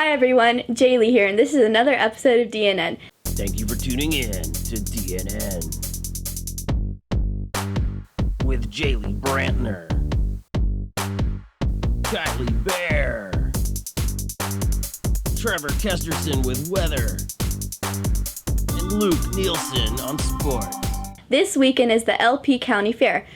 Hi everyone, Jaylee here, and this is another episode of DNN. Thank you for tuning in to DNN with Jaylee Brantner, Kylie Bear, Trevor Kesterson with weather, and Luke Nielsen on sports. This weekend is the LP County Fair.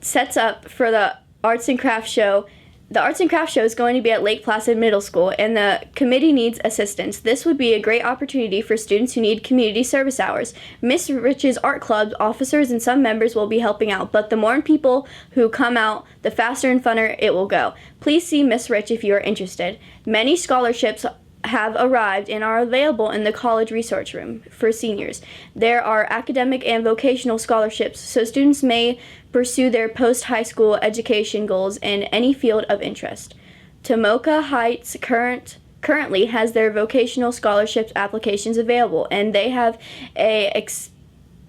Sets up for the Arts and Crafts Show. The Arts and Crafts Show is going to be at Lake Placid Middle School, and the committee needs assistance. This would be a great opportunity for students who need community service hours. Miss Rich's Art Club officers and some members will be helping out, but the more people who come out, the faster and funner it will go. Please see Miss Rich if you are interested. Many scholarships have arrived and are available in the college resource room for seniors. There are academic and vocational scholarships, so students may pursue their post-high school education goals in any field of interest. Tomoka Heights currently has their vocational scholarships applications available, and they have a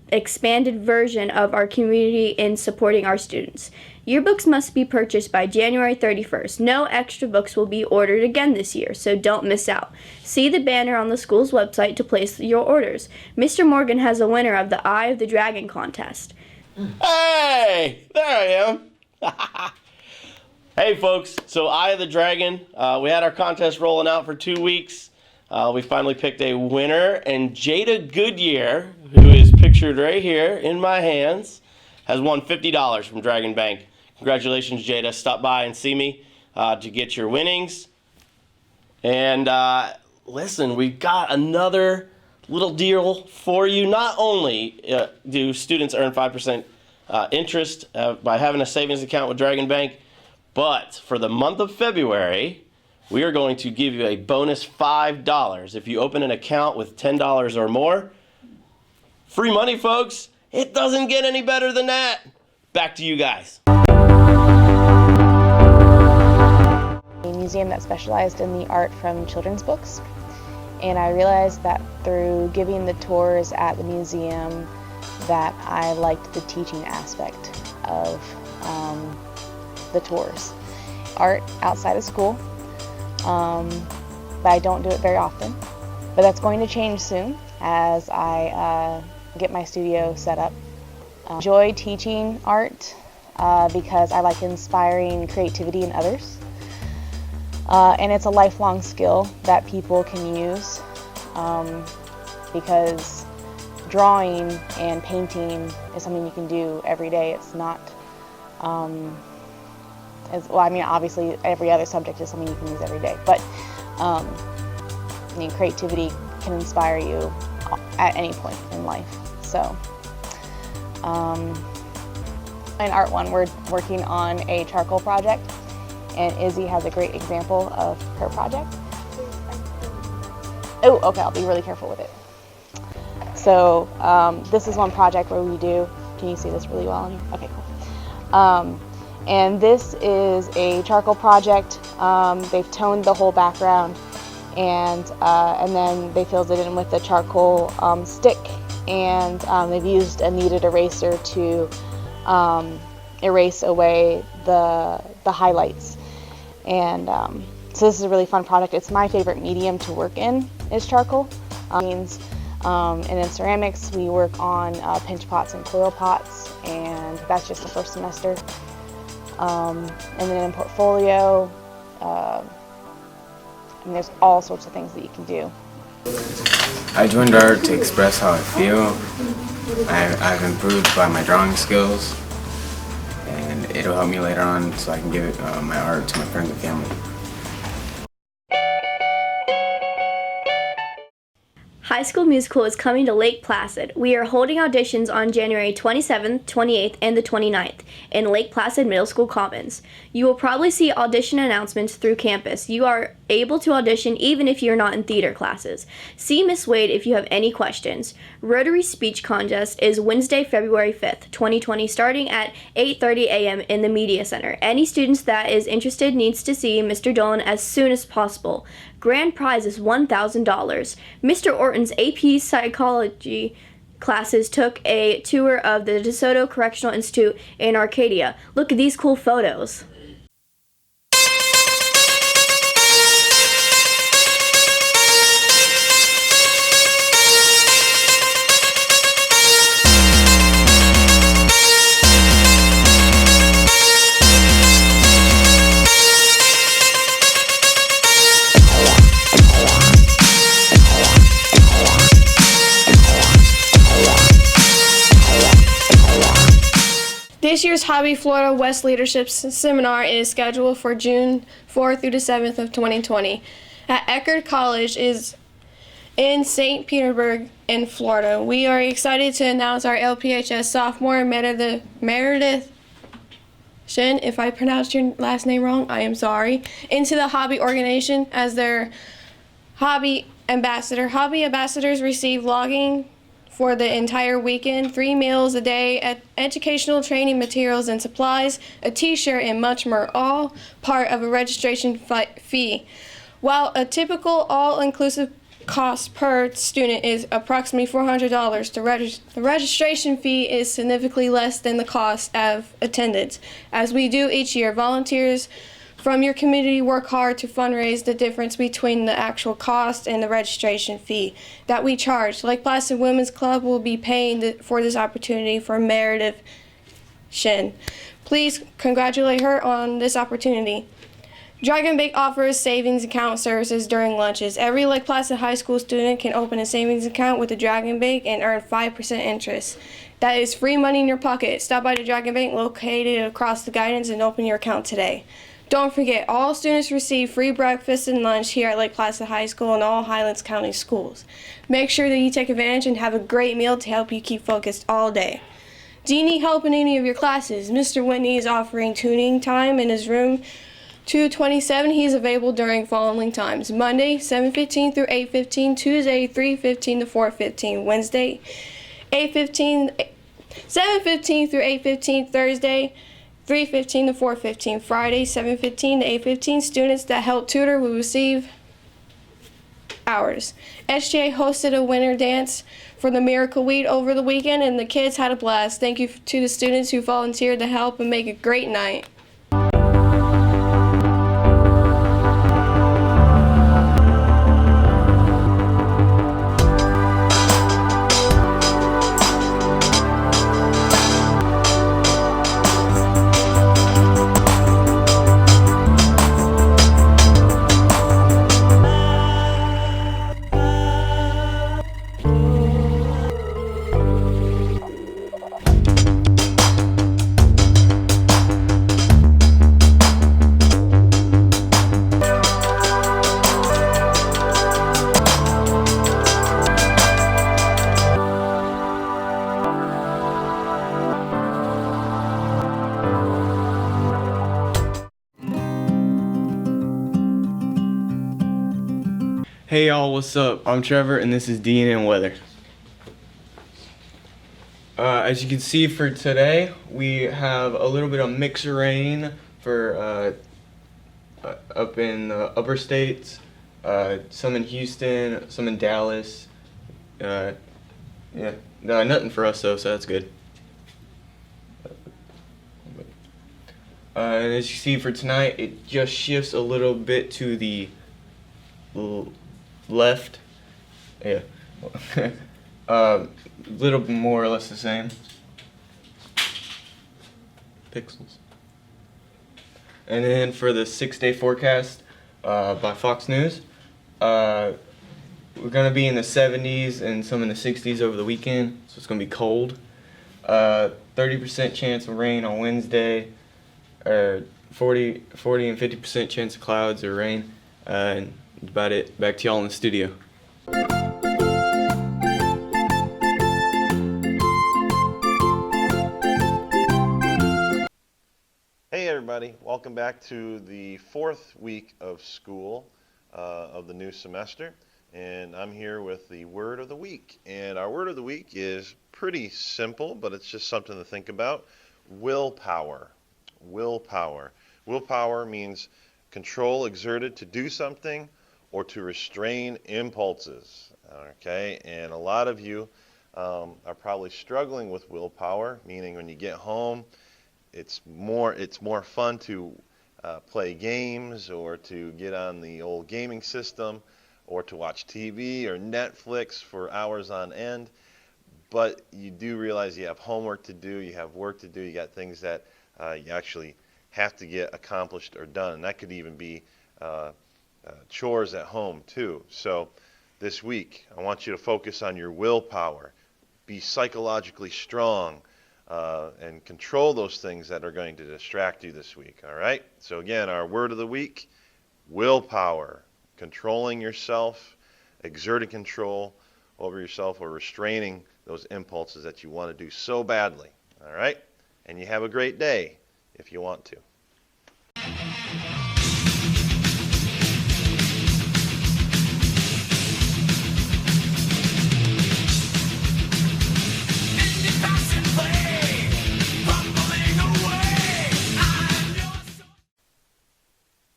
expanded version of our community in supporting our students. Yearbooks must be purchased by January 31st. No extra books will be ordered again this year, so don't miss out. See the banner on the school's website to place your orders. Mr. Morgan has a winner of the Eye of the Dragon contest. Hey, there I am. Hey folks, so Eye of the Dragon, we had our contest rolling out for 2 weeks. We finally picked a winner, and Jada Goodyear, who is pictured right here in my hands, has won $50 from Dragon Bank. Congratulations, Jada. Stop by and see me to get your winnings. And listen, we've got another little deal for you. Not only do students earn 5% interest by having a savings account with Dragon Bank, but for the month of February, we are going to give you a bonus $5 if you open an account with $10 or more. Free money, folks. It doesn't get any better than that. Back to you guys. A museum that specialized in the art from children's books. And I realized that through giving the tours at the museum that I liked the teaching aspect of the tours. Art outside of school, but I don't do it very often. But that's going to change soon as I get my studio set up. I enjoy teaching art because I like inspiring creativity in others. And it's a lifelong skill that people can use because drawing and painting is something you can do every day. It's not, obviously every other subject is something you can use every day, but creativity can inspire you at any point in life. So, in Art One, we're working on a charcoal project, and Izzy has a great example of her project. Oh, okay, I'll be really careful with it. So, this is one project where we do, can you see this really well? Okay, cool. And this is a charcoal project. They've toned the whole background, and then they filled it in with a charcoal stick, and they've used a kneaded eraser to erase away the highlights. And so this is a really fun project. It's my favorite medium to work in is charcoal. And in ceramics, we work on pinch pots and coil pots, and that's just the first semester. And then in portfolio, there's all sorts of things that you can do. I joined art to express how I feel. I've improved by my drawing skills, and it'll help me later on so I can give my art to my friends and family. High School Musical is coming to Lake Placid. We are holding auditions on January 27th, 28th, and the 29th in Lake Placid Middle School Commons. You will probably see audition announcements through campus. You are able to audition even if you're not in theater classes. See Miss Wade if you have any questions. Rotary Speech Contest is Wednesday, February 5th, 2020, starting at 8:30 a.m. in the Media Center. Any students that is interested needs to see Mr. Dolan as soon as possible. Grand prize is $1,000. Mr. Orton's AP Psychology classes took a tour of the DeSoto Correctional Institute in Arcadia. Look at these cool photos. This year's Hobby Florida West Leadership Seminar is scheduled for June 4th through the 7th of 2020 at Eckerd College is in St. Petersburg in Florida. We are excited to announce our LPHS sophomore Meredith Shin, if I pronounced your last name wrong, I am sorry, into the hobby organization as their hobby ambassador. Hobby ambassadors receive logging for the entire weekend, 3 meals a day, educational training materials and supplies, a t-shirt, and much more, all part of a registration fee. While a typical all-inclusive cost per student is approximately $400, the registration fee is significantly less than the cost of attendance. As we do each year, volunteers from your community work hard to fundraise the difference between the actual cost and the registration fee that we charge. Lake Placid Women's Club will be paying for this opportunity for Meredith Shin. Please congratulate her on this opportunity. Dragon Bank offers savings account services during lunches. Every Lake Placid High School student can open a savings account with the Dragon Bank and earn 5% interest. That is free money in your pocket. Stop by the Dragon Bank located across the guidance and open your account today. Don't forget, all students receive free breakfast and lunch here at Lake Placid High School and all Highlands County schools. Make sure that you take advantage and have a great meal to help you keep focused all day. Do you need help in any of your classes? Mr. Whitney is offering tuning time in his room 227. He's available during following times: Monday 7:15 through 8:15, Tuesday 3:15 to 4:15, Wednesday 7:15 through 8:15, Thursday 3:15 to 4:15, Friday 7:15 to 8:15. Students that help tutor will receive hours. SGA hosted a winter dance for the Miracle Weed over the weekend, and the kids had a blast. Thank you to the students who volunteered to help and make a great night. Hey y'all, what's up? I'm Trevor and this is DNN Weather. As you can see for today, we have a little bit of mixed rain for up in the upper states, some in Houston, some in Dallas. Nothing for us though, so that's good. And as you see for tonight, it just shifts a little bit to the left, little more or less the same pixels. And then for the 6-day forecast by Fox News, we're gonna be in the 70s and some in the 60s over the weekend, so it's gonna be cold. 30% chance of rain on Wednesday, 40 and 50% chance of clouds or rain, and that's about it. Back to y'all in the studio. Hey everybody, welcome back to the 4th week of school of the new semester, and I'm here with the word of the week. And our word of the week is pretty simple, but it's just something to think about. Willpower. Willpower. Willpower means control exerted to do something or to restrain impulses. Okay, and a lot of you are probably struggling with willpower, meaning when you get home, it's more fun to play games or to get on the old gaming system or to watch TV or Netflix for hours on end. But you do realize you have homework to do, you have work to do, you got things that you actually have to get accomplished or done. And that could even be chores at home too. So this week, I want you to focus on your willpower. Be psychologically strong. and control those things that are going to distract you this week. All right? So again, our word of the week, willpower, controlling yourself, exerting control over yourself, or restraining those impulses that you want to do so badly. All right? And you have a great day if you want to.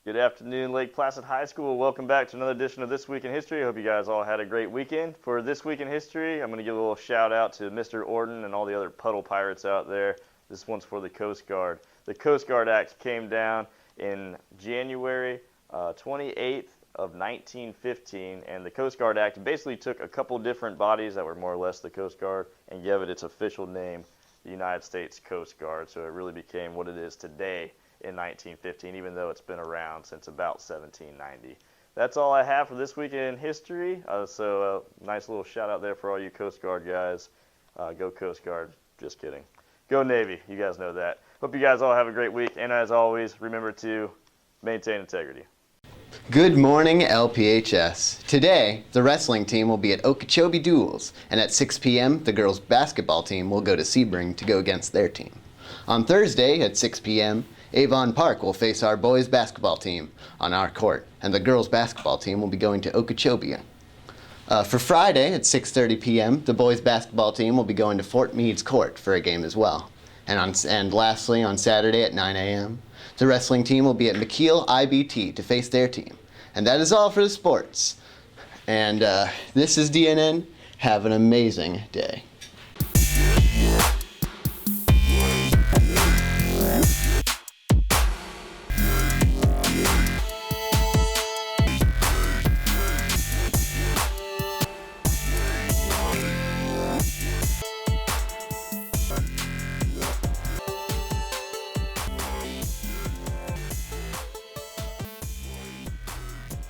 Good afternoon, Lake Placid High School. Welcome back to another edition of This Week in History. I hope you guys all had a great weekend. For This Week in History, I'm going to give a little shout out to Mr. Orton and all the other puddle pirates out there. This one's for the Coast Guard. The Coast Guard Act came down in January 28th of 1915, and the Coast Guard Act basically took a couple different bodies that were more or less the Coast Guard and gave it its official name, the United States Coast Guard. So it really became what it is today in 1915, even though it's been around since about 1790. That's all I have for This Week in History. So nice little shout out there for all you Coast Guard guys. Go Coast Guard. Just kidding. Go Navy. You guys know that. Hope you guys all have a great week. And as always, remember to maintain integrity. Good morning, LPHS. Today, the wrestling team will be at Okeechobee Duels, and at 6 p.m., the girls' basketball team will go to Sebring to go against their team. On Thursday at 6 p.m., Avon Park will face our boys' basketball team on our court, and the girls' basketball team will be going to Okeechobee. For Friday at 6:30 p.m., the boys' basketball team will be going to Fort Meade's court for a game as well. And lastly, on Saturday at 9 a.m., the wrestling team will be at McKeel IBT to face their team. And that is all for the sports. And this is DNN. Have an amazing day.